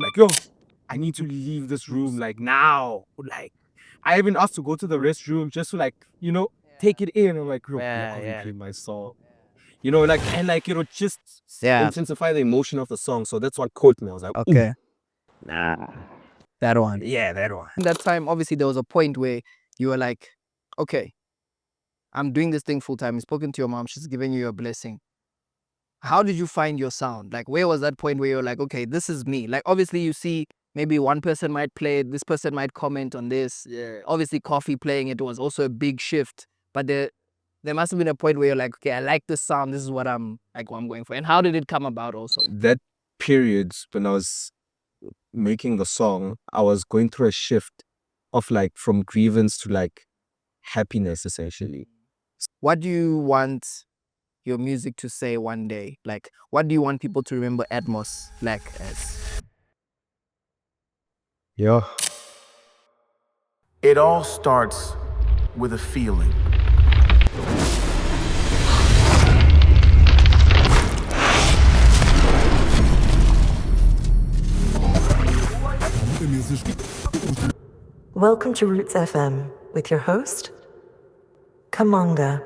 like, yo, I need to leave this room like now. Like, I even asked to go to the restroom just to like, take it in. I'm like, yo, play my song. Just intensify the emotion of the song. So that's what caught me. I was like, Okay. nah. That one. Yeah, that one. That time, obviously, there was a point where you were like, okay, I'm doing this thing full time. You've spoken to your mom. She's giving you a blessing. How did you find your sound? Like, where was that point where you're like, okay, this is me? Like, obviously, you see maybe one person might play it. This person might comment on this. Yeah. Obviously, Coffee playing it was also a big shift. But there must have been a point where you're like, okay, I like this sound. This is what I'm going for. And how did it come about also? That period when I was making the song, I was going through a shift of like from grievance to like happiness, essentially. What do you want your music to say one day? Like, what do you want people to remember Atmos Blaq as? Yeah. It all starts with a feeling. Welcome to Roots FM with your host, Kamanga.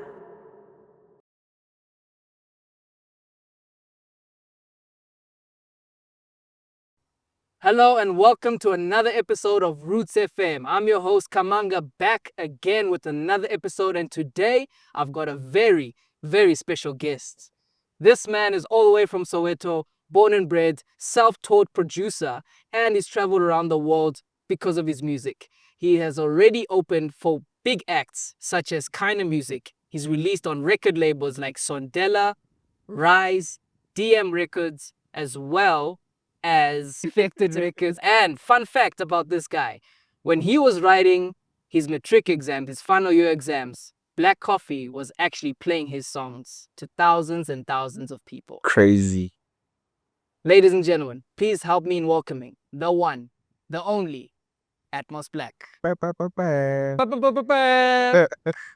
Hello and welcome to another episode of Roots FM. I'm your host Kamanga, back again with another episode, and today I've got a very, very special guest. This man is all the way from Soweto, born and bred, self-taught producer, and he's traveled around the world because of his music. He has already opened for big acts such as Kinda Music. He's released on record labels like Sondela, Rise, DM Records, as well as Affected Records. And fun fact about this guy, when he was writing his matric exam, his final year exams, Black Coffee was actually playing his songs to thousands and thousands of people. Crazy. Ladies and gentlemen, please help me in welcoming the one, the only, Atmos Blaq.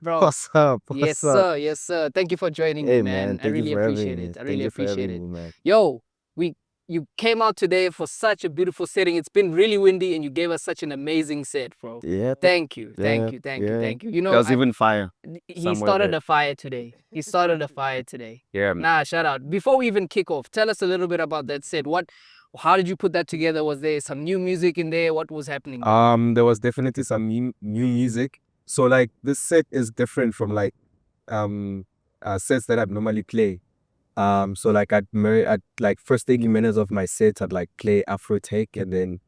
Bro. What's up? Yes, sir. Yes, sir. Thank you for joining me, man. I really appreciate it. I really appreciate it. Yo, you came out today for such a beautiful setting. It's been really windy and you gave us such an amazing set, bro. Yeah. Thank you. You know, There was even fire. He started a fire today. Yeah. Nah, shout out. Before we even kick off, tell us a little bit about that set. How did you put that together? Was there some new music in there? What was happening? There was definitely some new music. So like this set is different from like sets that I'd normally play. So like I'd like first 30 minutes of my set I'd like play Afro tech and then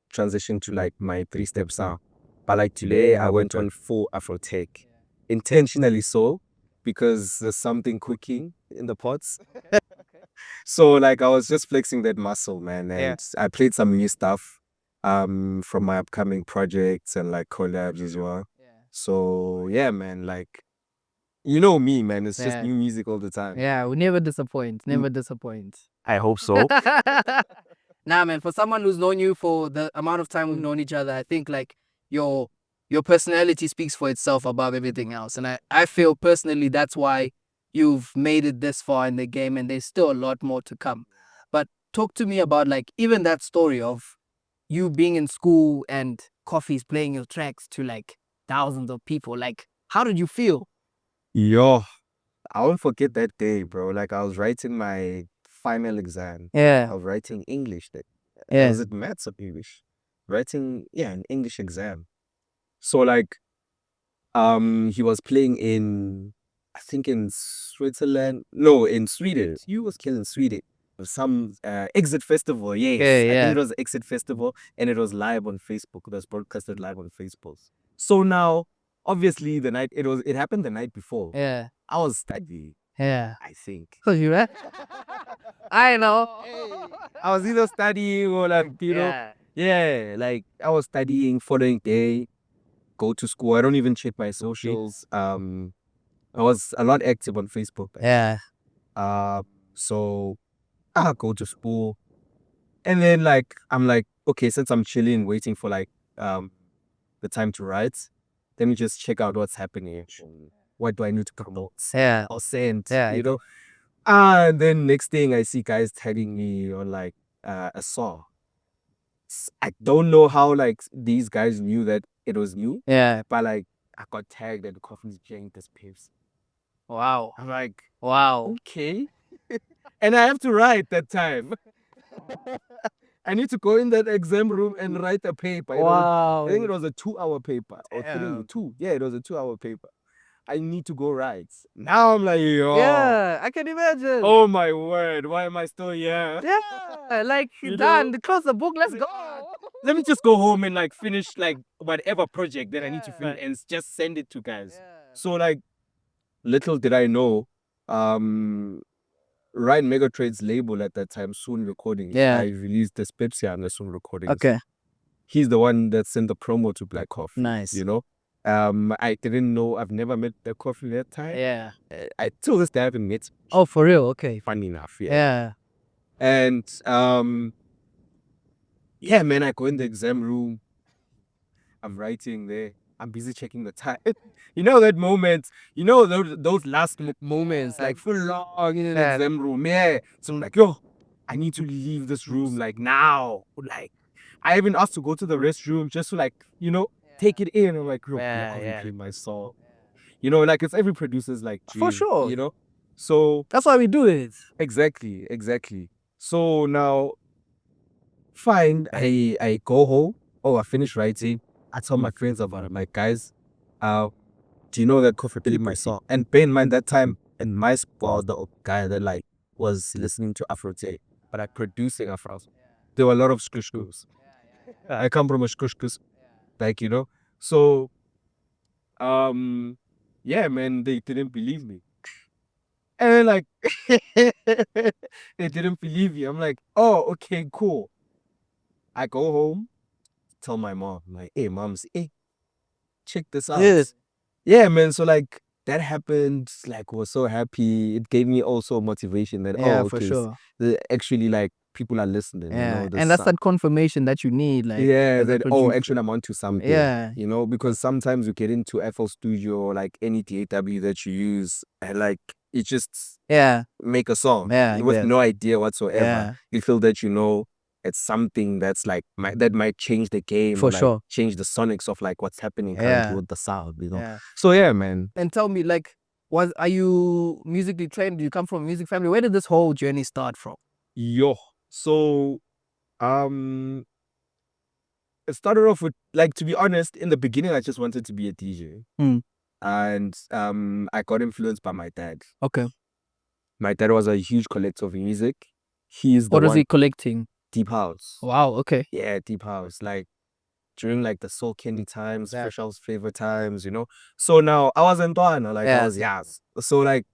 transition to like my 3-step sound. But like today I went on full Afro tech. Intentionally so, because there's something cooking in the pots. So like I was just flexing that muscle, man. And I played some new stuff from my upcoming projects and like collabs as well. So yeah, man, like you know me, man. It's just new music all the time. Yeah, we never disappoint. Never disappoint. I hope so. Nah, man, for someone who's known you for the amount of time we've known each other, I think like your personality speaks for itself above everything else. And I feel personally that's why you've made it this far in the game and there's still a lot more to come. But talk to me about like even that story of you being in school and Coffee's playing your tracks to like thousands of people. Like, how did you feel? Yo, I won't forget that day, bro. Like I was writing my final exam. Yeah. I was writing English. Yeah. Was it maths or English? Writing, an English exam. So like, he was playing in, I think in Switzerland. No, in Sweden. He was killing Sweden. Some exit festival, yes. Okay, I think it was exit festival, and it was live on Facebook. It was broadcasted live on Facebook. So now, obviously, it happened the night before. Yeah. I was studying. Yeah. I think. So you right? I know. I was either studying or like, like I was studying following day, go to school. I don't even check my socials. I was a lot active on Facebook. Yeah. So I'll go to school. And then like I'm like, okay, since I'm chilling, waiting for like the time to write, let me just check out what's happening. What do I need to promote? Yeah. Or send? Yeah. You know? And then next thing I see guys tagging me on like a song. I don't know how like these guys knew that it was new, Yeah. but like I got tagged at the Coffins Jank this pips. Wow. I'm like, Wow. okay. And I have to write that time. I need to go in that exam room and write a paper. Wow. I think it was a 2-hour paper or Damn. 2. Yeah, it was a 2-hour paper. I need to go write. Now I'm like, yo. Yeah, I can imagine. Oh my word, why am I still here? Yeah, like You done. know, Close the book. Let's like, go. Let me just go home and like finish like whatever project that I need to Yeah. finish and just send it to guys. Yeah. So like little did I know, Ryan Megatrade's label at that time, Soon Recordings. Yeah. I released the Spepsia on the Soon Recordings. Okay. He's the one that sent the promo to Black Coffee. Nice. You know? I didn't know, I've never met the Coffee that time. Yeah. I till this day I haven't met. Oh, for real? Okay. Funny enough, yeah. Yeah. And yeah, man, I go in the exam room. I'm writing there. I'm busy checking the time. You know that moment, you know those last moments, like full long in the exam room. Yeah. So I'm like, yo, I need to leave this room like now. Like, I even asked to go to the restroom just to like, you know, take it in. I'm like, yo, Yeah, I can't yeah. play my song. You know, like it's every producer's like dream. For sure. You know? So That's why we do it. exactly. So now, fine, I go home. Oh, I finish writing. I tell my friends about it. I'm like, guys, do you know that Kofi played my song? And bear in mind that time, in my spot, the guy that like was listening to Afro tape, but I producing Afro. There were a lot of skushkus. I come from a skushkus, like, you know. So, yeah, man, they didn't believe me. And like, they didn't believe me. I'm like, oh, okay, cool. I go home, tell my mom, I'm like, hey, moms, hey, check this out. Yes. Yeah, man. So like that happened. Like, was so happy. It gave me also motivation that Yeah, oh, for okay, sure. actually like people are listening. Yeah. You know, And that's that confirmation that you need. Like, yeah, as a that oh, producer. actually I'm onto something. Yeah. You know, because sometimes you get into FL Studio or like any DAW that you use, and like it just Yeah. make a song Yeah, with exactly. no idea whatsoever. Yeah. You feel that you know it's something that's like that might change the game For or like sure. change the sonics of like what's happening currently Yeah. with the sound. You know. Yeah. So yeah, man. And tell me, like, are you musically trained? Do you come from a music family? Where did this whole journey start from? Yo, so it started off with like, to be honest, in the beginning I just wanted to be a DJ. And I got influenced by my dad. Okay. My dad was a huge collector of music. He's the What was one he collecting? deep house. Wow. Okay. Yeah, deep house. Like during like the Soul Candy times, Yeah. Fresh House flavor times, you know. So now I was in Tuana, like Yeah. I was Yaz. So like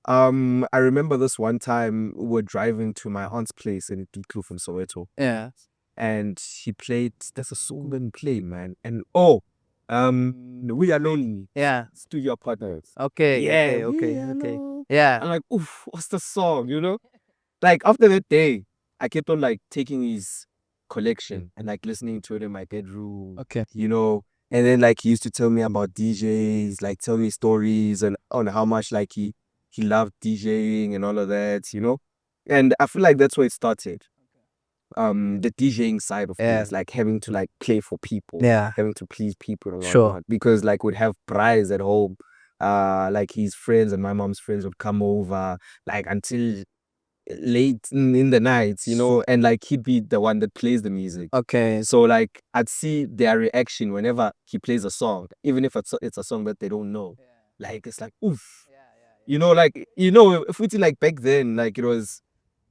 I remember this one time we were driving to my aunt's place in Diklu from Soweto. Yeah. And he played, there's a song that he played, man. And oh, We Are Lonely. Yeah. Studio Partners. Okay. Yeah, Okay. Yeah. I'm like, oof, what's the song, you know? Like after that day, I kept on like taking his collection and like listening to it in my bedroom. Okay. You know, and then like he used to tell me about DJs, like tell me stories and on how much like he loved DJing and all of that, you know? And I feel like that's where it started. The DJing side of Yeah. things, like having to like play for people, Yeah. having to please people and Sure. whatnot. Because like we'd have prize at home. Like his friends and my mom's friends would come over like until late in the nights, you know, and like he'd be the one that plays the music. Okay. So like I'd see their reaction whenever he plays a song, even if it's a song that they don't know. Like it's like oof. You know, like you know, if we like back then, like it was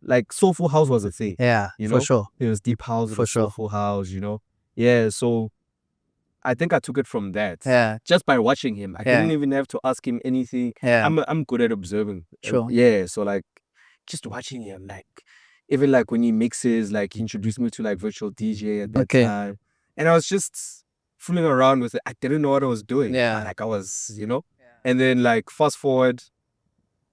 like Soulful House was a thing. Yeah. You know? For sure. It was Deep House, it For was sure. Soulful House, you know. Yeah, so I think I took it from that. Yeah. Just by watching him. I Yeah. didn't even have to ask him anything. Yeah. I'm good at observing. Sure. Yeah, so like just watching him, like even like when he mixes, like he introduced me to like virtual DJ at that Okay. time. And I was just fooling around with it. I didn't know what I was doing. Yeah. Like I was, you know. And then like fast forward,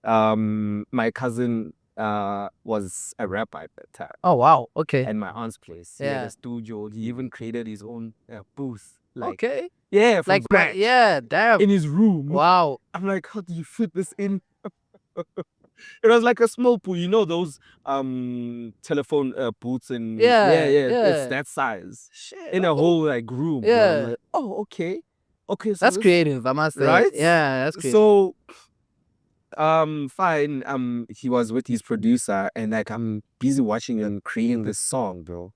my cousin was a rapper at that time. Oh wow. Okay. At my aunt's place. He had Yeah. a studio. He even created his own booth. Like Okay. yeah, from Like scratch. yeah. Damn. In his room. Wow. I'm like, how do you fit this in? It was like a small pool, you know those telephone booths and Yeah, it's yeah. that size Shit. in a whole like room. Bro. Yeah. I'm like, oh, okay, so That's this- creative, I must say. right? Yeah, that's creative. So fine. He was with his producer, and like I'm busy watching him creating this song, bro.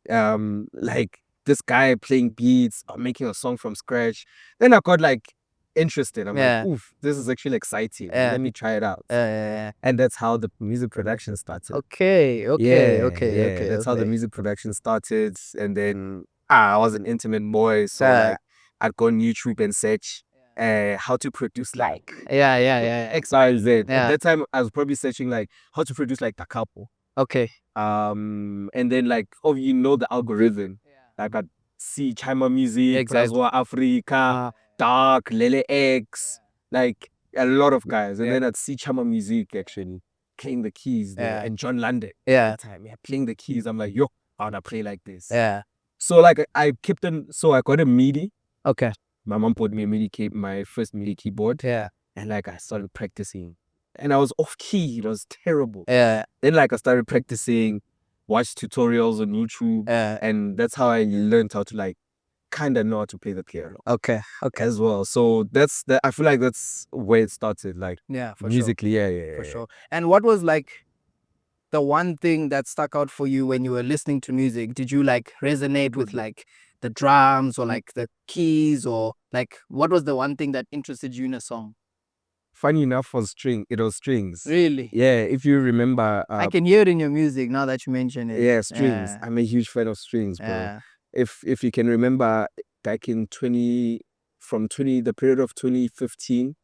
Like this guy playing beats or making a song from scratch. Then I got like interested. I'm Yeah. like, oof, this is actually exciting. Yeah. Let me try it out. Yeah. And that's how the music production started. Okay. That's how the music production started. And then I was an intimate boy, so like I'd go on YouTube and search how to produce like Yeah. X, Y, Z. Yeah. At that time, I was probably searching like how to produce like da capo. Okay. And then like you know the algorithm. Like I'd see Chima music, Exactly. Brazil, Africa, Dark, Lele X, like a lot of guys. And then I'd see Chama music actually playing the keys there. And John London at the time, playing the keys. I'm like, yo, I wanna play like this. Yeah. So like I kept on. So I got a MIDI. Okay. My mom bought me a my first MIDI keyboard. Yeah. And like I started practicing. And I was off key. It was terrible. Yeah. Then like I started practicing, watched tutorials on YouTube. Yeah. And that's how I learned how to like kind of know how to play the piano Okay. as well. So that's that. I feel like that's where it started. Like Yeah, for musically, sure. yeah. For sure. And what was like the one thing that stuck out for you when you were listening to music? Did you like resonate with like the drums or like the keys, or like what was the one thing that interested you in a song? Funny enough, it was strings. Really? Yeah, if you remember, I can hear it in your music now that you mention it. yeah, strings. Yeah. I'm a huge fan of strings, bro. Yeah. If you can remember back in the period of 2015,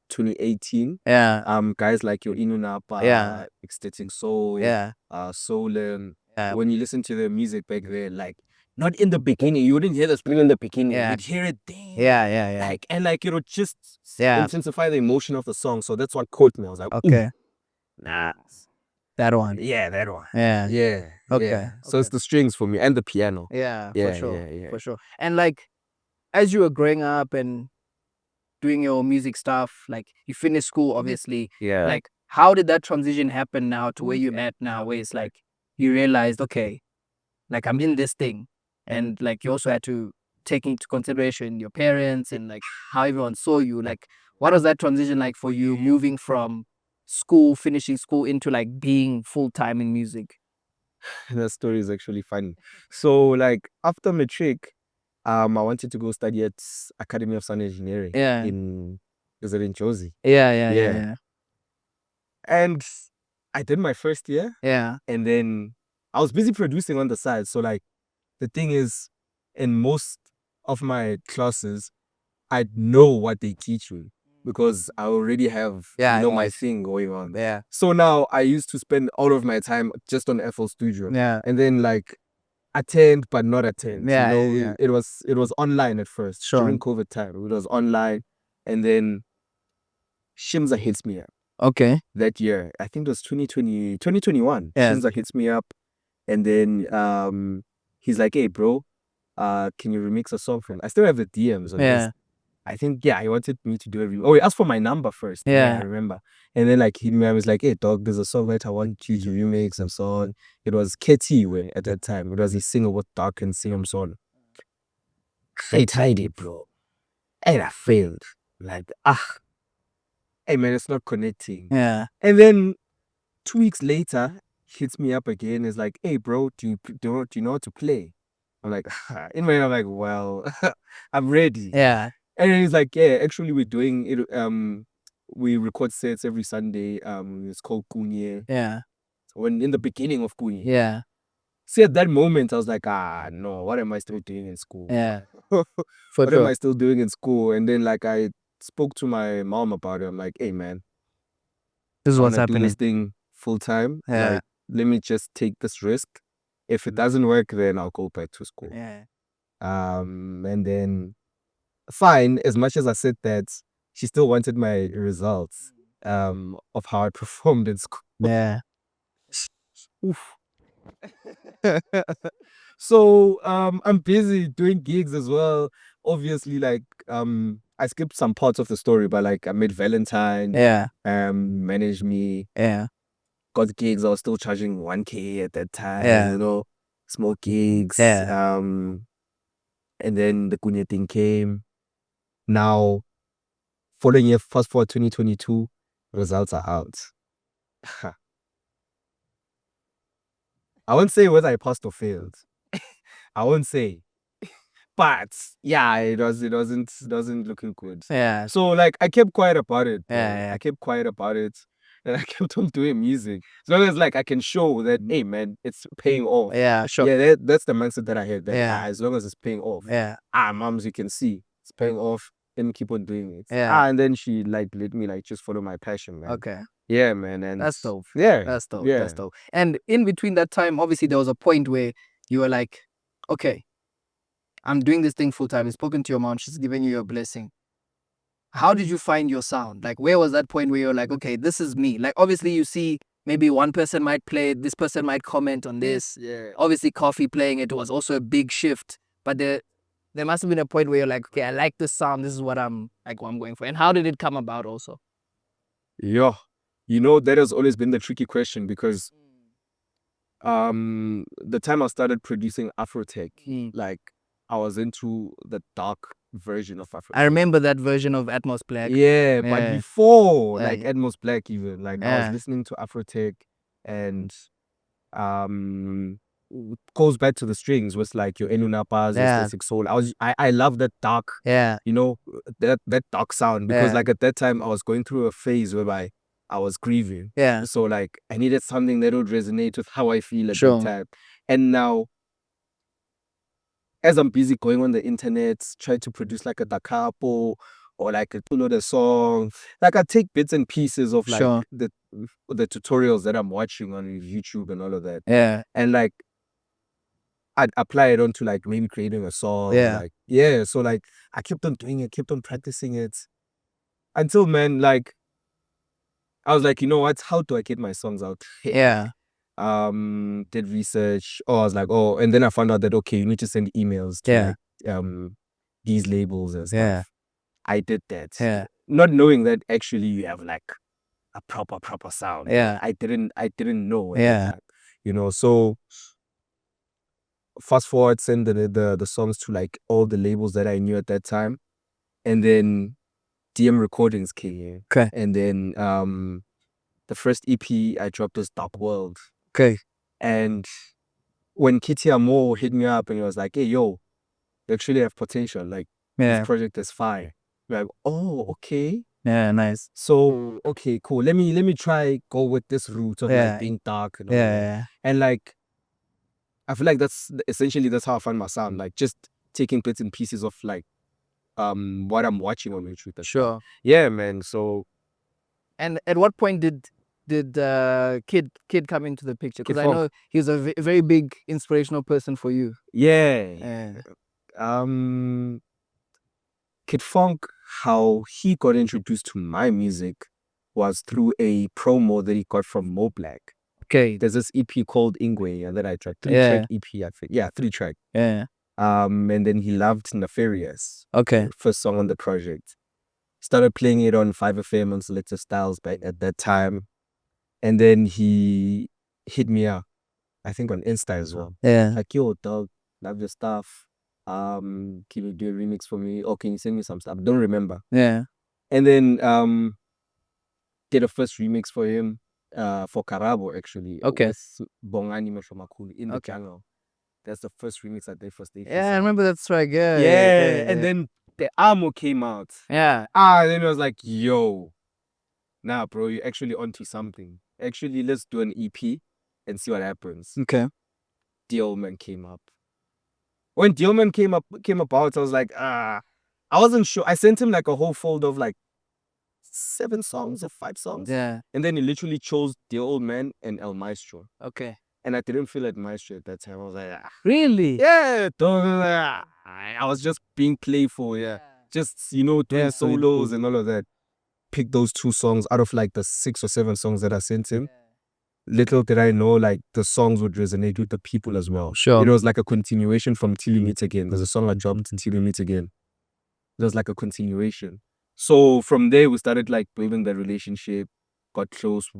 2018, Yeah. guys like your Inunapa, Yeah. Ecstatic Soul, Yeah. Solen, Yeah. when you listen to their music back then, like not in the beginning, you wouldn't hear the spring in the beginning, Yeah. you'd hear it then. Yeah. Like and like it would just Yeah. intensify the emotion of the song. So that's what caught me. I was like, Okay. nah, That one. yeah, that one. Yeah. Yeah. Okay, Yeah. So it's the strings for me and the piano. Yeah, Yeah, for sure. yeah. For sure. And like as you were growing up and doing your music stuff, like you finished school obviously. Yeah. Like how did that transition happen now to where you're at now, where it's like you realized, okay, like I'm in this thing. And like you also had to take into consideration your parents and like how everyone saw you. Like what was that transition like for you, moving from school, finishing school, into like being full-time in music? That story is actually funny. So like after matric, I wanted to go study at Academy of Sound Engineering Yeah. in Jozi. Yeah. And I did my first year Yeah. and then I was busy producing on the side. So like the thing is, in most of my classes, I know what they teach me because I already have my thing going on. Yeah. So now I used to spend all of my time just on FL Studio. Yeah. And then like attend but not attend. Yeah, you know, yeah. it was online at first. Sure. During COVID time. It was online. And then Shimza hits me up Okay. that year. I think it was 2021. Yeah. Shimza hits me up and then he's like, hey bro, can you remix a song for me? I still have the DMs on this. I think, he wanted me to do it. Oh, he asked for my number first. Yeah. I remember. And then, like, I was like, hey, dog, there's a song that I want you to remix and so on. It was Keti at that time. It was his single with Dark and Sing so on. I tried it, bro. And I failed. Like, hey, man, it's not connecting. Yeah. And then 2 weeks later, he hits me up again. It's like, hey, bro, do you know how to play? I'm like, in my head, I'm like, well, I'm ready. Yeah. And then he's like, yeah, actually we're doing it. We record sets every Sunday. It's called Kunye. Yeah. When in the beginning of Kunye. Yeah. See, at that moment, I was like, no, what am I still doing in school? Yeah. What For am sure. I still doing in school? And then like I spoke to my mom about it. I'm like, hey man, This is I what's wanna do happening. this thing full time. Yeah. Like, let me just take this risk. If it doesn't work, then I'll go back to school. Yeah. And then fine, as much as I said that, she still wanted my results of how I performed in school. Yeah. Oof. So I'm busy doing gigs as well. Obviously, like I I skipped some parts of the story, but like I made Valentine, Yeah. Manage Me, Yeah. got gigs. I was still charging 1K at that time, Yeah. you know, small gigs. Yeah. And then the Kunye thing came. Now, following year, fast forward 2022, results are out. I won't say whether I passed or failed. I won't say. But yeah, it wasn't looking good. Yeah. So like I kept quiet about it. Bro. Yeah. I kept quiet about it. And I kept on doing music. As long as like I can show that, hey man, it's paying off. Yeah. Sure. Yeah, that's the mindset that I had. That Yeah. as long as it's paying off. Yeah. Moms, you can see it's paying off. Then keep on doing it. Yeah. And then she like let me like just follow my passion, man. Okay. Yeah, man. And That's dope. Yeah. That's dope. Yeah. That's dope. And in between that time, obviously there was a point where you were like, okay, I'm doing this thing full time. You've spoken to your mom. She's giving you your blessing. How did you find your sound? Like, where was that point where you're like, okay, this is me? Like, obviously you see maybe one person might play it, this person might comment on this. Yeah. Obviously Coffee playing it was also a big shift. But there must have been a point where you're like, okay, I like this sound. This is what I'm going for. And how did it come about also? Yeah. You know, that has always been the tricky question because the time I started producing Afro tech, like I was into the dark version of Afro. I remember that version of Atmos Blaq. Yeah, but Yeah. before Yeah, like yeah. Atmos Blaq even, like I Yeah. was listening to Afro tech and goes back to the strings with like your Enunapas, your Yeah. Static Soul. I love that dark, Yeah. you know, that dark sound because Yeah. like at that time I was going through a phase whereby I was grieving. Yeah. So like I needed something that would resonate with how I feel at Sure. that time. And now as I'm busy going on the internet, trying to produce like a da capo or like a the song, like I take bits and pieces of like Sure. the tutorials that I'm watching on YouTube and all of that. Yeah. And like I'd apply it onto like maybe creating a song. Yeah. Like, yeah. So like I kept on doing it, kept on practicing it. Until man, like I was like, you know what? How do I get my songs out? Yeah. Did research. I was like, and then I found out that okay, you need to send emails to like these labels and stuff. Yeah. I did that. Yeah. Not knowing that actually you have like a proper sound. Yeah. I didn't know at that Yeah. time. You know, so fast forward, send the songs to like all the labels that I knew at that time. And then DM Recordings came in. Okay. And then the first EP I dropped was Dark World. Okay. And when Kitty Amo hit me up and he was like, hey, yo, you actually have potential. Like, Yeah. this project is fire. We're like, oh, okay. Yeah. Nice. So, okay, cool. Let me try go with this route of Yeah. like being dark and all that. Yeah. And like, I feel like that's how I find my sound. Like, just taking bits and pieces of like what I'm watching on YouTube. and stuff. Sure. Yeah, man. So, And at what point did Kid come into the picture? Because Kid I Funk. know he was a very big inspirational person for you. yeah. Yeah. Kid Funk, how he got introduced to my music was through a promo that he got from Mo Blaq. Okay. There's this EP called Ingwe that I tracked. 3-track EP, I think. Yeah, 3-track. Yeah. And then he loved Nefarious. Okay. First song on the project. Started playing it on 5FM and Selector Styles back at that time. And then he hit me up, I think on Insta as well. Yeah. Like, yo, dog, love your stuff. Can you do a remix for me? Or can you send me some stuff? Don't remember. Yeah. And then did a first remix for him, for Karabo actually. Okay. With Bongani Meshomakulu in the Okay. channel. That's the first remix I did for Stay Yeah, I remember that track. Yeah. Yeah. And then the Amo came out. Yeah. Then I was like, yo, nah, bro, you're actually onto something. Actually, let's do an EP and see what happens. Okay. Dealman came up. When Dealman came about, I was like, I wasn't sure. I sent him like a whole folder of like 7 songs or 5 songs. Yeah. And then he literally chose Dear Old Man and El Maestro. Okay. And I didn't feel like Maestro at that time. I was like, Really? yeah, dog. I was just being playful, yeah. Just, doing Yeah, so it's solos cool. and all of that. Pick those 2 songs out of like the 6 or 7 songs that I sent him. Little did I know, like, the songs would resonate with the people as well. Sure. It was like a continuation from Till You Meet Again. There's a song I dropped, Till You Meet Again. there's like a continuation. So from there we started like building the relationship, got closer.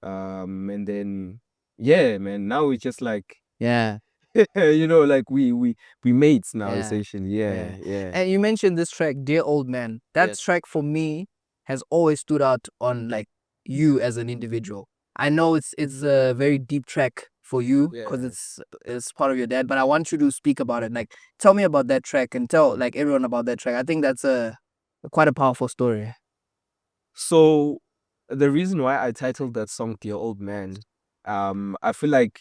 And then yeah, man, now we just like Yeah. like we mates now Yeah. essentially. Yeah. And you mentioned this track, Dear Old Man. That Yes. track for me has always stood out on like you as an individual. I know it's a very deep track for you because it's part of your dad, but I want you to speak about it. Like, tell me about that track and tell like everyone about that track. I think that's quite a powerful story. So the reason why I titled that song Dear Old Man, I feel like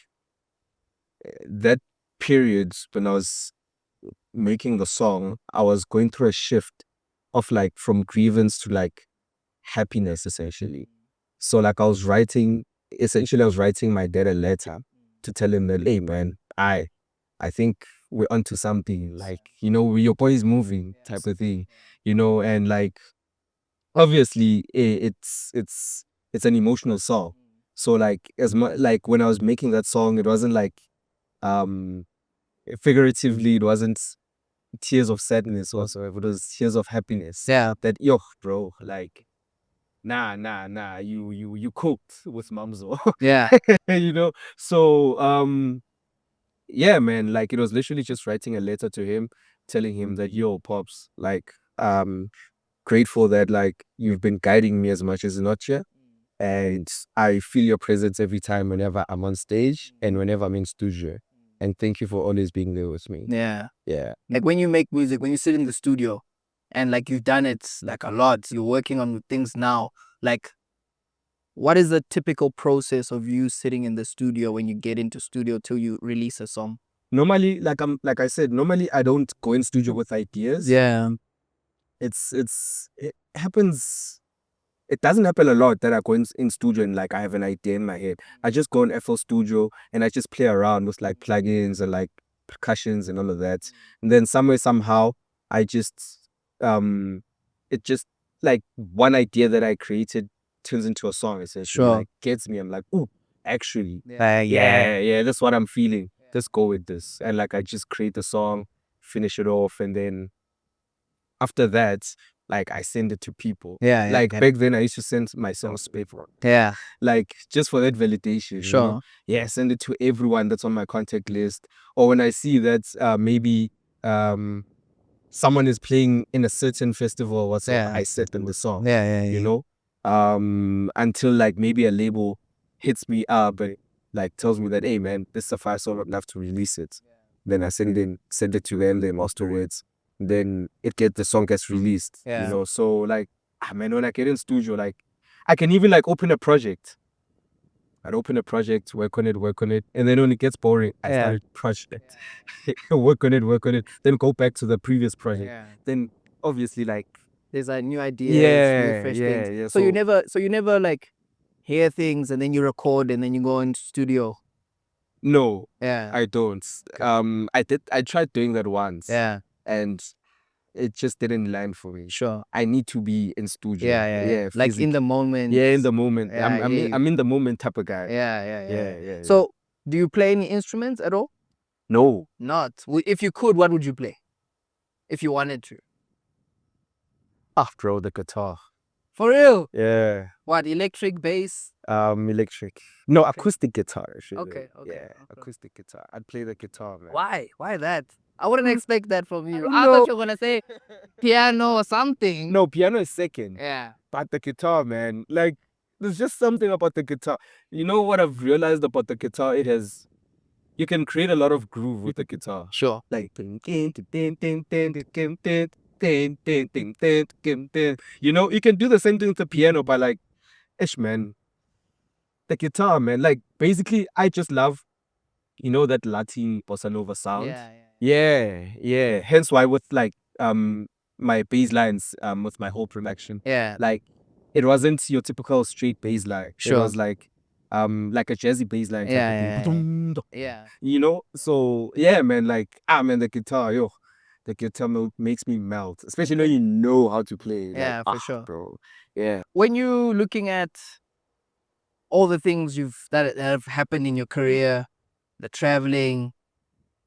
that period when I was making the song, I was going through a shift of like from grievance to like happiness essentially. So like I was writing my dad a letter to tell him that, hey man, I think we're onto something, like, your boy is moving type of thing, and like obviously it's an emotional song. So like as much like when I was making that song, it wasn't like figuratively, it wasn't tears of sadness whatsoever, it was tears of happiness. Yeah. That yo bro, like nah, you cooked with Mamzo. Yeah. So yeah man, like it was literally just writing a letter to him telling him that yo pops, like grateful that like you've been guiding me as much as Noche, and I feel your presence every time whenever I'm on stage and whenever I'm in studio, and thank you for always being there with me. Yeah. Yeah. Like when you make music, when you sit in the studio and like you've done it like a lot, you're working on things now, like what is the typical process of you sitting in the studio when you get into studio till you release a song? Normally, like I said, normally I don't go in studio with ideas. Yeah. It happens. It doesn't happen a lot that I go in studio and like I have an idea in my head. I just go in FL Studio and I just play around with like plugins and like percussions and all of that. And then somehow I just it just like one idea that I created turns into a song essentially. Sure. Like gets me. I'm like, ooh, actually, Yeah. that's what I'm feeling. Let's go with this. And like I just create the song, finish it off, and then after that, like I send it to people. Yeah. Like back then, I used to send my songs to paper, Yeah. like just for that validation. you Sure. know? Yeah, send it to everyone that's on my contact list. Or when I see that maybe someone is playing in a certain festival or whatsoever, Yeah. I set them the song. Yeah. You know, until like maybe a label hits me up and like tells me that, hey man, this is a fire song, I'd love to release it. Then I send it to them afterwards. Then the song gets released. Yeah. So like, man, when I get in studio, like I can even like open a project. I'd open a project, work on it, and then when it gets boring, I Yeah. start project. work on it, then go back to the previous project. Yeah. Then obviously like There's like new ideas, new fresh things. yeah. So you never like hear things and then you record and then you go into studio. No, Yeah. I don't. I tried doing that once. Yeah. And it just didn't land for me. Sure. I need to be in studio. Yeah. Like in physically. the moment. Yeah, in the moment. Yeah, I'm in the moment type of guy. Yeah. So do you play any instruments at all? No. Not. If you could, what would you play? If you wanted to. Bro, the guitar. For real? Yeah. What, electric, bass? Electric. No, acoustic guitar. Actually. Okay. Yeah, acoustic guitar. I'd play the guitar, man. Why? Why that? I wouldn't expect that from you. I No. thought you were gonna say piano or something. No, piano is second. Yeah. But the guitar, man, like there's just something about the guitar. You know what I've realized about the guitar? You can create a lot of groove with the guitar. Sure. Like you can do the same thing with the piano, but like man, the guitar, man, like basically I just love that Latin bossa nova sound. Yeah. Hence why with like my bass lines with my whole production, Yeah. like it wasn't your typical straight bass line. Sure. It was like a jazzy bass line type of thing. Yeah. So yeah, man, like man, the guitar makes me melt, especially when you know how to play. Like, Yeah, for sure. bro. Yeah. When you looking at all the things that have happened in your career, the traveling,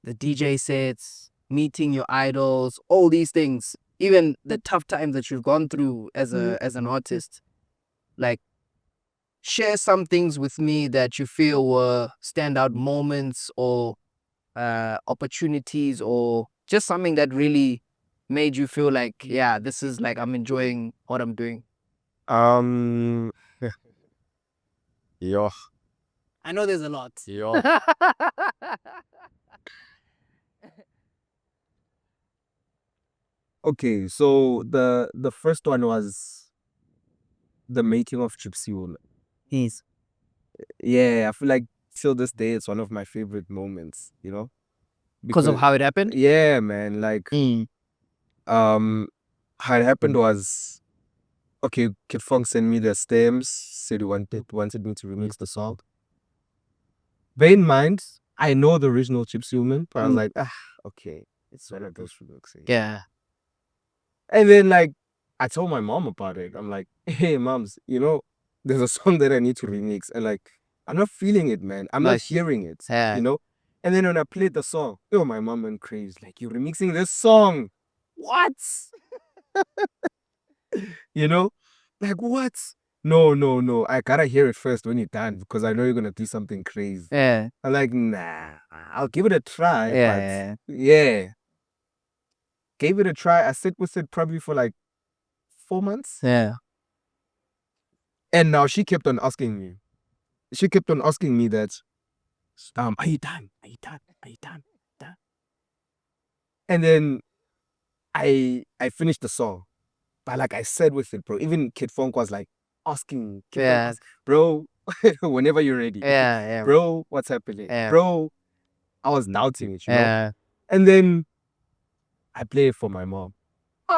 the DJ sets, meeting your idols, all these things, even the tough times that you've gone through as an artist. Like, share some things with me that you feel were standout moments or opportunities, or just something that really made you feel like, yeah, this is like I'm enjoying what I'm doing. Yo, I know there's a lot. yo. Okay, so the first one was the making of Gypsy Woman. Yes. Yeah, I feel like till this day it's one of my favorite moments, Because of how it happened? Yeah, man. Like Mm. how it happened was, okay, Kid Funk sent me the stems, said he wanted me to remix the song. Bear in mind, I know the original Gypsy Woman, but I was like, okay, it's one of those remixes. Yeah. And then like I told my mom about it. I'm like, hey moms, there's a song that I need to remix. And like I'm not feeling it, man. I'm not Nice. hearing it. Yeah. And then when I played the song, my mom went crazy. Like, you're remixing this song. What? Like what? No. I gotta hear it first when you're done because I know you're gonna do something crazy. Yeah. I'm like, nah, I'll give it a try. Yeah. But yeah. Gave it a try. I sit with it probably for like 4 months. Yeah. And now she kept on asking me. She kept on asking me that, are you done? Are you done? Are you done? Done? And then I finished the song. But like I said with it, bro, even Kid Funk was like asking, bro, whenever you're ready. Yeah. Bro, what's happening? Yeah. Bro, I was doubting it, Yeah. And then I play it for my mom.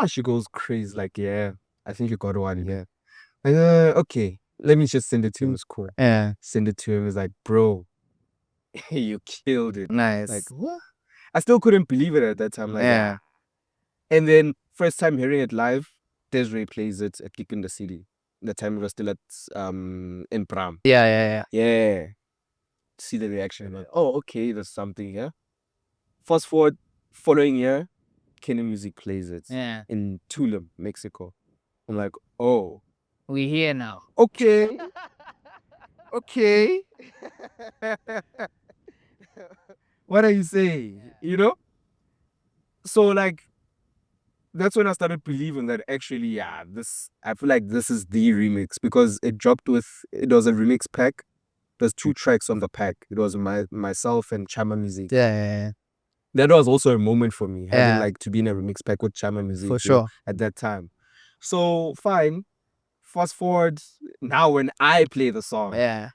She goes crazy, like, yeah, I think you got one here. And okay, let me just send it to him. It's cool. Yeah. Send it to him. It's like, bro, you killed it. Nice. Like, what? I still couldn't believe it at that time. Like, Yeah. And then first time hearing it live, Desiree plays it at Kick in the City. The time it was still at in Pram. Yeah. Yeah. See the reaction. Like, oh, okay, there's something here. Fast forward, following year, Kenny Music plays it Yeah. in Tulum, Mexico. I'm like, oh, We here now. okay. Okay. What are you saying? So like that's when I started believing that actually, I feel like this is the remix because it was a remix pack. There's 2 tracks on the pack. It was myself and Chama Music. Yeah. That was also a moment for me, having Yeah. like to be in a remix pack with Chama Music For sure. at that time. So fine. Fast forward now when I play the song, Yeah.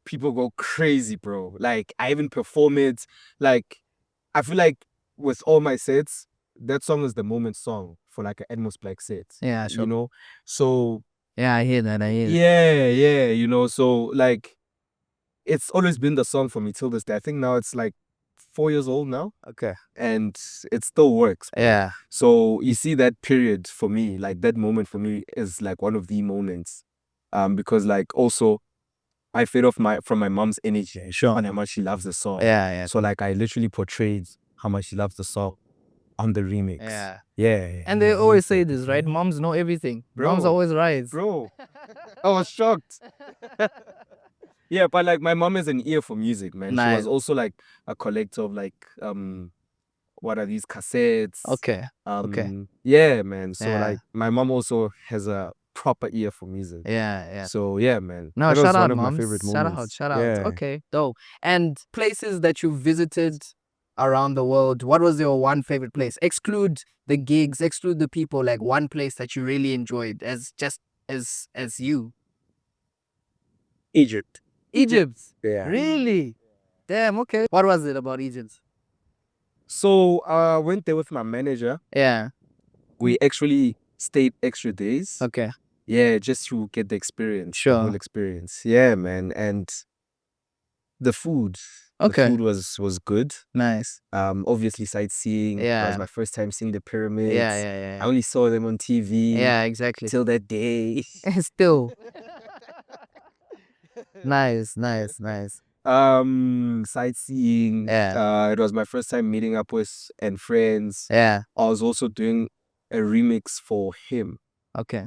people go crazy, bro. Like I even perform it. Like I feel like with all my sets, that song is the moment song for like an Atmos Blaq set. Yeah, sure. So Yeah, I hear that. yeah. So like it's always been the song for me till this day. I think now it's like 4 years old now. Okay. And it still works. Bro. Yeah. So you see that period for me, like that moment for me is like one of the moments. Because like also I fed off from my mom's energy. Sure. On how much she loves the song. Yeah. So like I literally portrayed how much she loves the song on the remix. Yeah. And they always say this, right? Moms know everything. Bro. Moms always right. Bro, I was shocked. Yeah, but like my mom has an ear for music, man. Nice. She was also like a collector of like what are these cassettes? Okay. Okay. Yeah, man. So Yeah. like my mom also has a proper ear for music. Yeah. So yeah, man. No, That was shout one out, of my moms. favorite Shout moments. out. Yeah. Okay, dope. And places that you visited around the world, what was your one favorite place? Exclude the gigs, exclude the people, like one place that you really enjoyed as you. Egypt. Egypt. Yeah. Really? Damn, okay. What was it about Egypt? So I went there with my manager. Yeah. We actually stayed extra days. Okay. Yeah, just to get the experience. Sure. The whole experience. Yeah, man. And the food. Okay. The food was good. Nice. Obviously sightseeing. Yeah. That was my first time seeing the pyramids. Yeah. I only saw them on TV. Yeah, exactly. Till that day. Still. Nice. Sightseeing. Yeah. It was my first time meeting up with and friends. Yeah. I was also doing a remix for him. Okay.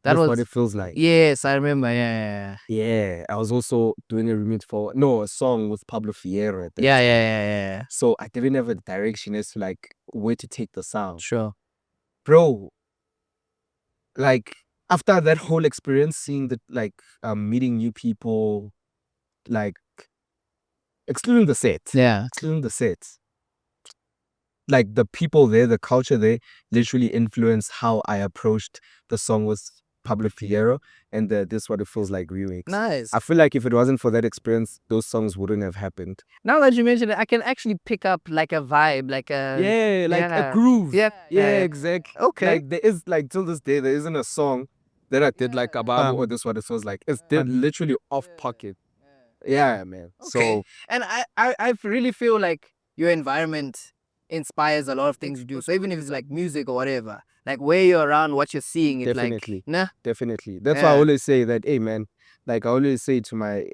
That That's was what it feels like. Yes, I remember. Yeah. Yeah, I was also doing a remix for a song with Pablo Fierro at that Yeah. time. Yeah. So I didn't have a direction as to like where to take the sound. Sure. Bro, like after that whole experience, seeing the meeting new people, like excluding the set. Yeah. Excluding the sets. Like the people there, the culture there literally influenced how I approached the song with Pablo Fierro and the This What It Feels Like remix. Nice. I feel like if it wasn't for that experience, those songs wouldn't have happened. Now that you mention it, I can actually pick up like a vibe, like a A groove. Yeah. Exactly. Okay. Like there is till this day, there isn't a song that I did like Ababa or This What It Feels Like. It's literally off pocket. Yeah, man. Okay. And I really feel like your environment inspires a lot of things you do. So even if it's like music or whatever, like where you're around, what you're seeing, it's Definitely. like, Definitely. That's why I always say that, hey man, like I always say to my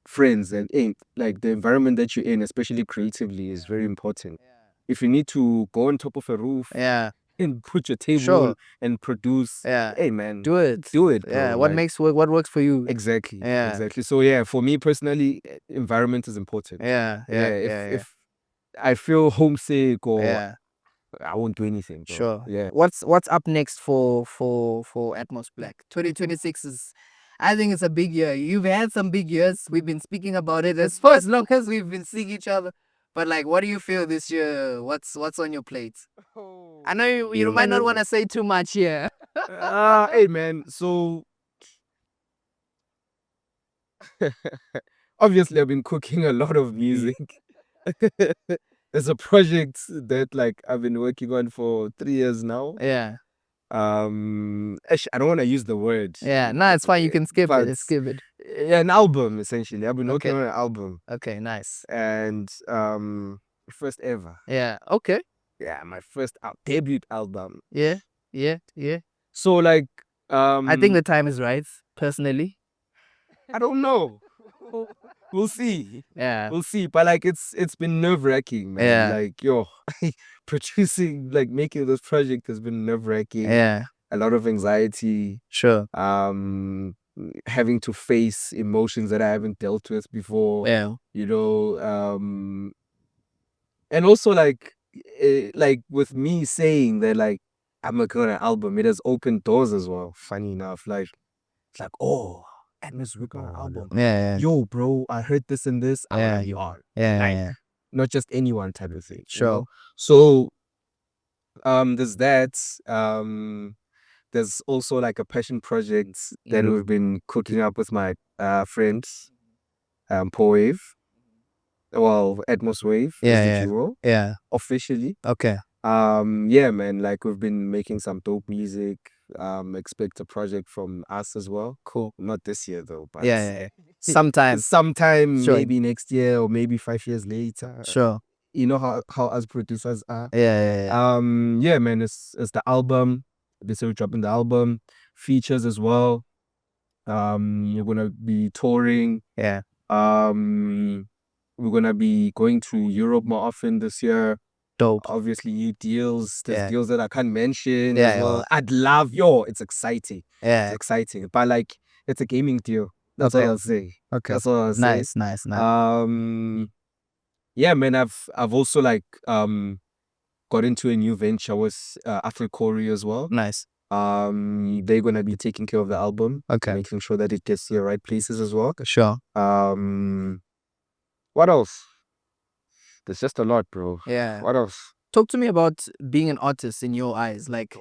friends that hey, like the environment that you're in, especially creatively, is very important. If you need to go on top of a roof and put your table and produce, hey man, do it. Do it, bro. Yeah. What works for you. Exactly. Yeah. Exactly. So yeah, for me personally, environment is important. Yeah. If I feel homesick or I won't do anything, bro. Sure. Yeah. What's up next for Atmos Blaq? 2026 is, I think it's a big year. You've had some big years. We've been speaking about it for as long as we've been seeing each other. But like, what do you feel this year? What's on your plate? I know you might not want to say too much here. Hey man, so obviously I've been cooking a lot of music. There's a project that like I've been working on for 3 years now. Yeah. Actually, I don't want to use the word. Yeah. No, it's fine. You can skip But it. Skip it. Yeah, an album essentially. I've been working on an album. Okay. Nice. And first ever. Yeah. Okay. Yeah, my first debut album. Yeah. So like I think the time is right, personally. I don't know. We'll see. Yeah. We'll see. But like it's been nerve-wracking, man. Yeah. Like producing, like making this project has been nerve-wracking. Yeah. A lot of anxiety. Sure. Having to face emotions that I haven't dealt with before. Yeah. You know, and also like with me saying that like I'm working on an album, it has opened doors as well. Funny enough, like it's like, oh, Atmos working on an album. Yeah. Yo, bro, I heard this and this. I want to be on. Yeah. Not just anyone type of thing. Sure. You know? So there's that. There's also like a passion project that we've been cooking up with my friends, Paul Wave. Well, Atmos Wave is the duo. Yeah. Officially. Okay. Yeah, man, like we've been making some dope music. Expect a project from us as well. Cool. Not this year though, but Sometime, sure. maybe next year or maybe 5 years later. Sure. You know how us producers are. Yeah. Yeah, man, it's the album. This year we're dropping the album, features as well. You're gonna be touring. Yeah. We're gonna be going to Europe more often this year. Dope. Obviously, new deals. There's Yeah. deals that I can't mention Yeah, as well. yeah. I'd love it's exciting. Yeah. It's exciting. But like it's a gaming deal. That's Okay. all I'll say. Okay. That's all I'll say. Nice. Yeah, man, I've also like got into a new venture with Afro as well. Nice. They're gonna be taking care of the album. Okay. Making sure that it gets to the right places as well. Sure. What else? There's just a lot, bro. Yeah. What else? Talk to me about being an artist in your eyes. Like,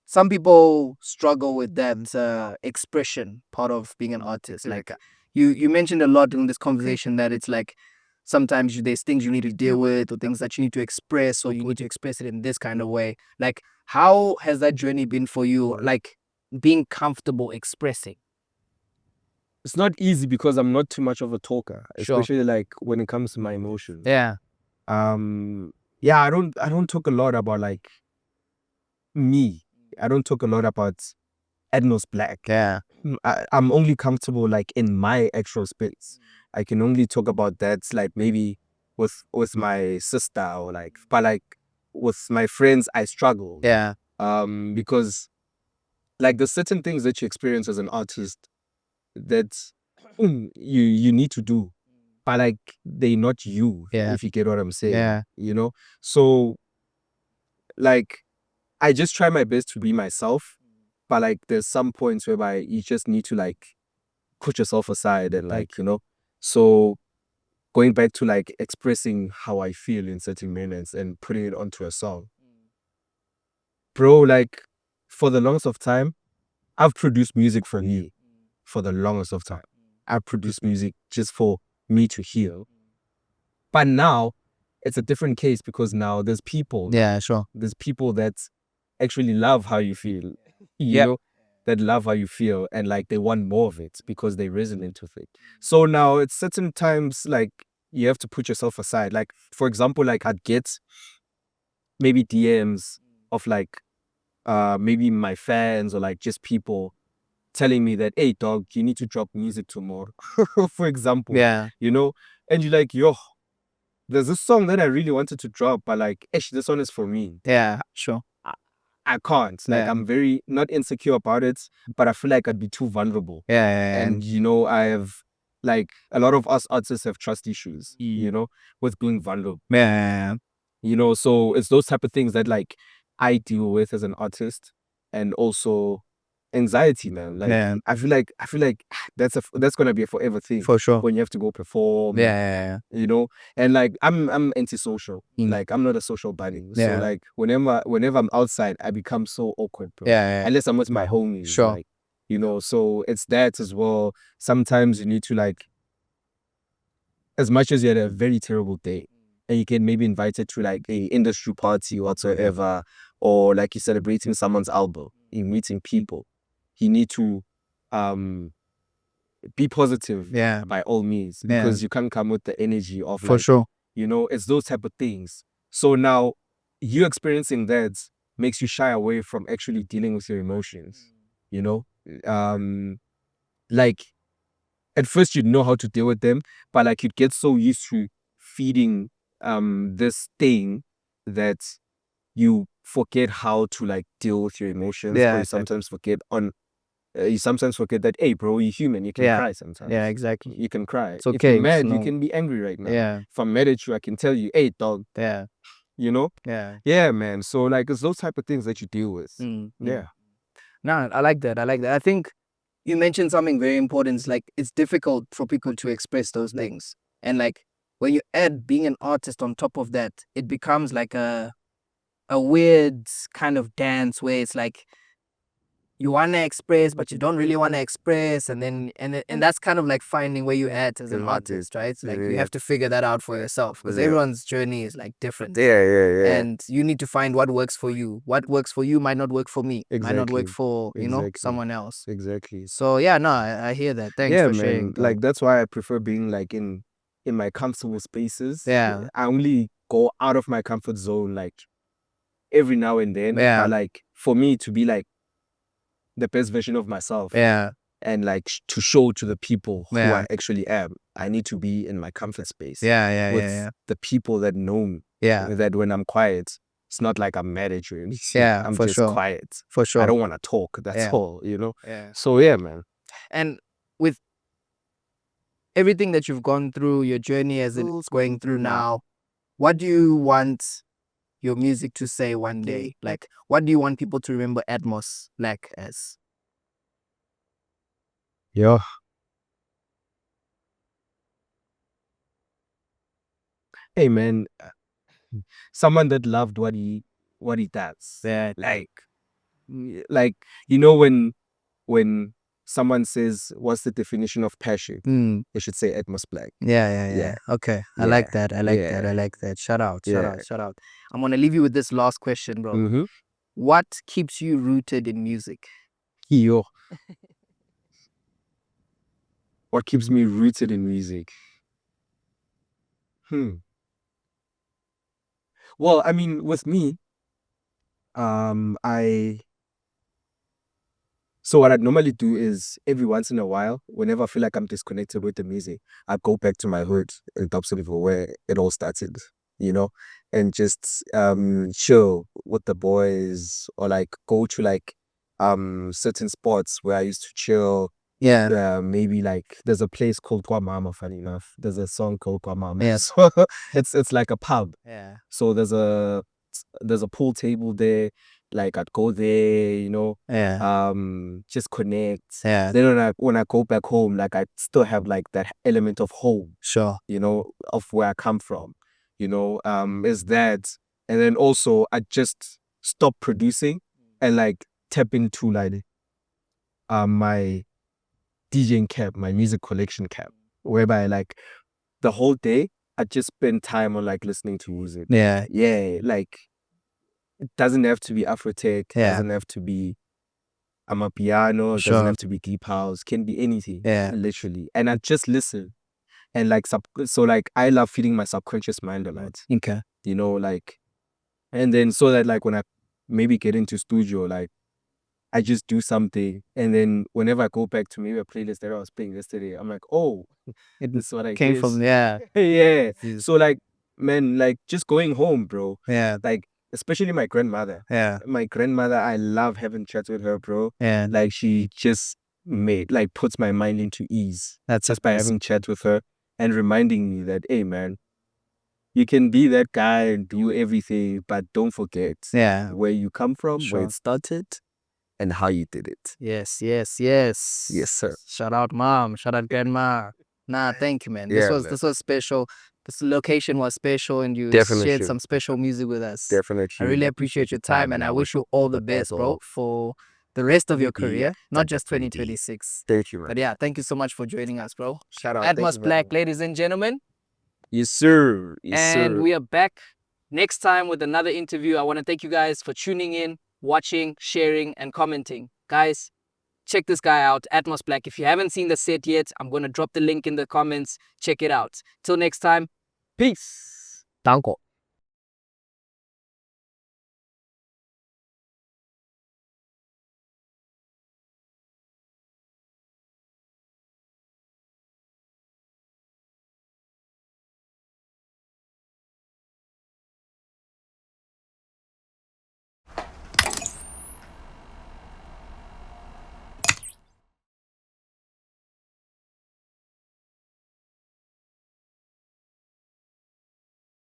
some people struggle with that expression part of being an artist. Like, you mentioned a lot in this conversation that it's like sometimes there's things you need to deal with or things that you need to express or you need to express it in this kind of way. Like, how has that journey been for you? Like, being comfortable expressing? It's not easy because I'm not too much of a talker, Sure. especially like when it comes to my emotions. Yeah. Yeah, I don't talk a lot about like me. I don't talk a lot about Atmos Blaq. Yeah. I'm only comfortable like in my actual space. I can only talk about that like maybe with my sister or like, but like with my friends I struggle. Yeah. Because like there's certain things that you experience as an artist that you need to do, but like they're not you. Yeah. If you get what I'm saying. Yeah. You know. So like I just try my best to be myself, but like there's some points whereby you just need to like put yourself aside and like, you know. So going back to like expressing how I feel in certain minutes and putting it onto a song. Bro, like for the longest of time, I've produced music for me for the longest of time. I've produced music just for me to heal. But now it's a different case because now there's people. Yeah, sure. There's people that actually love how you feel. You Yep. know, that love how you feel and like they want more of it because they resonate with it. So now it's certain times like you have to put yourself aside. Like for example, like I'd get maybe DMs of like maybe my fans or like just people telling me that, hey dog, you need to drop music tomorrow. For example. Yeah. You know? And you're like, yo, there's this song that I really wanted to drop, but like, actually, this one is for me. Yeah, sure. I can't. Like, Yeah. I'm very not insecure about it, but I feel like I'd be too vulnerable. Yeah. And, you know, I have, like, a lot of us artists have trust issues, you know, with being vulnerable. Yeah. You know, so it's those type of things that, like, I deal with as an artist. And also anxiety, man. Like, Yeah. I feel like that's gonna be a forever thing. For sure. When you have to go perform. Yeah. You know, and like I'm antisocial. Like I'm not a social bunny. Yeah. So like whenever I'm outside, I become so awkward, bro. Yeah. Unless I'm with my homies. Sure. Like, you know, so it's that as well. Sometimes you need to like, as much as you had a very terrible day, and you get maybe invited to like a industry party whatsoever, or like you're celebrating someone's album, you're meeting people, you need to be positive. Yeah. By all means, because you can't come with the energy of For like, sure. you know, it's those type of things. So now you experiencing that makes you shy away from actually dealing with your emotions. You know, like at first you'd know how to deal with them, but like you'd get so used to feeding this thing that you forget how to like deal with your emotions. Yeah, Or you sometimes forget that, hey bro, you're human, you can Yeah. cry sometimes. Yeah, exactly. You can cry. It's If okay, you're mad, it's you no- can be angry right now. Yeah. If I'm mad at you, I can tell you, hey dog, Yeah. you know? Yeah. Yeah, man. So like it's those type of things that you deal with. Yeah. No, I like that. I think you mentioned something very important. It's like it's difficult for people to express those things. And like when you add being an artist on top of that, it becomes like a weird kind of dance where it's like you want to express, but you don't really want to express. And then, and that's kind of like finding where you at as an artist, right? It's like you have to figure that out for yourself because everyone's journey is like different. Yeah. And you need to find what works for you. What works for you might not work for me. Might not work Exactly. for, you know, Exactly. someone else. Exactly. So yeah, no, I hear that. Thanks Yeah, for man. sharing. dog. Like that's why I prefer being like in my comfortable spaces. Yeah. I only go out of my comfort zone like every now and then. Yeah. But like for me to be like the best version of myself. Yeah. And like to show to the people who Yeah. I actually am, I need to be in my comfort space. Yeah. With the people that know me. Yeah. That when I'm quiet, it's not like I'm mad at you. Yeah, I'm for just sure. quiet. For sure. I don't want to talk. That's Yeah. all, you know? Yeah. So yeah, man. And with everything that you've gone through, your journey as it's going through now, what do you want your music to say one day? Like, what do you want people to remember Atmos Blaq as? Yeah. Hey man, someone that loved what he does. Yeah. Like you know when someone says what's the definition of passion, they should say Atmos Blaq. Yeah. Okay. I like that. I like Yeah. that. I like that. Shout out. Yeah. I'm gonna leave you with this last question, bro. Mm-hmm. What keeps you rooted in music? Yo. What keeps me rooted in music? Well, I mean, with me, I So what I'd normally do is every once in a while, whenever I feel like I'm disconnected with the music, I go back to my hood in Dobsonville where it all started, you know, and just chill with the boys or like go to like certain spots where I used to chill. Yeah. Maybe like there's a place called Kwamama, funny enough. There's a song called Kwamama. Yes. So it's like a pub. Yeah. So there's a pool table there. Like I'd go there, you know, Yeah. just connect. Yeah. Then when I go back home, like I still have like that element of home, Sure. you know, of where I come from, you know, is that. And then also I just stop producing and like tap into like my DJing cap, my music collection cap, whereby like the whole day I just spend time on like listening to music. Yeah. Yeah, like it doesn't have to be Afro tech, Yeah. doesn't have to be piano, it Sure. doesn't have to be deep house, can be anything. Yeah. Literally. And I just listen. And like so like I love feeding my subconscious mind a lot. Okay. You know, like, and then so that like when I maybe get into studio, like I just do something, and then whenever I go back to maybe a playlist that I was playing yesterday, I'm like, oh, this is what I Came guess. from yeah. Yeah. Jeez. So like, man, like just going home, bro. Yeah. Like especially my grandmother. Yeah. My grandmother, I love having chats with her, bro. Yeah. Like she just puts my mind into ease. That's just by having chats with her and reminding me that, hey man, you can be that guy and do everything, but don't forget where you come from, where Sure. it started, and how you did it. Yes. Yes, sir. Shout out mom. Shout out grandma. Nah, thank you, man. This Yeah, was man. this was special. This location was special, and you Definitely. shared some special music with us. Definitely. I really appreciate your time, and I wish you all the best, bro, for the rest of your career, not just 2026. Thank you, man. But yeah, thank you so much for joining us, bro. Shout out. Atmos Blaq, ladies and gentlemen. Yes, sir. Yes, And sir. we are back next time with another interview. I want to thank you guys for tuning in, watching, sharing, and commenting. Guys, check this guy out, Atmos Blaq. If you haven't seen the set yet, I'm going to drop the link in the comments. Check it out. Till next time, peace. Danko.